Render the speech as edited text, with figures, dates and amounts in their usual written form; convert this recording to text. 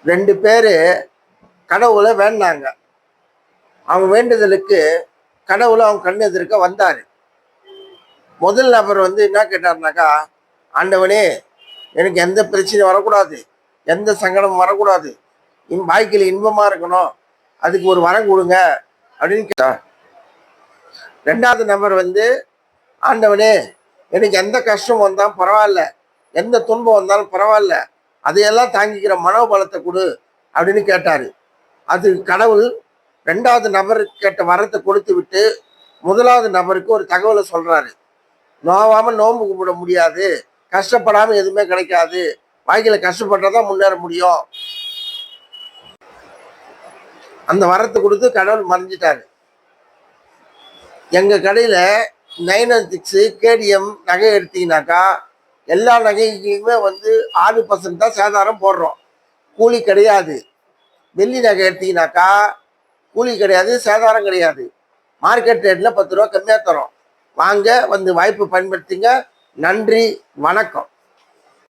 2 பேர் கடவுளை வேண்டாங்க. அவங்க வேண்டுதலுக்கு கடவுளை அவங்க கண் எதிர்க்க வந்தார். முதல் நபர் என்ன கேட்டார்னாக்கா, ஆண்டவனே எனக்கு எந்த பிரச்சனையும் வரக்கூடாது, எந்த சங்கடமும் வரக்கூடாது, வாழ்க்கையில் இன்பமாக இருக்கணும், அதுக்கு ஒரு வரம் கொடுங்க அப்படின்னு கேட்டார். 2வது நபர் ஆண்டவனே எனக்கு எந்த கஷ்டம் வந்தாலும் பரவாயில்ல, எந்த துன்பம் வந்தாலும் பரவாயில்ல, அதையெல்லாம் தாங்கிக்கிற மனோபலத்தை கொடு அப்படின்னு கேட்டார். அது கடவுள் 2வது நபர் கேட்ட வரத்தை கொடுத்து விட்டு 1வது நபருக்கு ஒரு தகவலை சொல்கிறாரு. நோவாமல் நோன்பு கும்பிட முடியாது, கஷ்டப்படாமல் எதுவுமே கிடைக்காது, வாழ்க்கையில் கஷ்டப்பட்டாதான் முன்னேற முடியும். அந்த வரத்தை கொடுத்து கடவுள் மறைஞ்சிட்டாரு. எங்கள் கடையில் 916 KDM நகை எடுத்தீங்கன்னாக்கா எல்லா நகைக்குமே 6% தான் சேதாரம் போடுறோம், கூலி கிடையாது. வெள்ளி நகை எடுத்தீங்கன்னாக்கா கூலி கிடையாது, சேதாரம் கிடையாது. மார்க்கெட் ரேட்டில் 10 ரூபா கம்மியாக தரோம். வாங்க, வாய்ப்பு பயன்படுத்திங்க. நன்றி, வணக்கம்.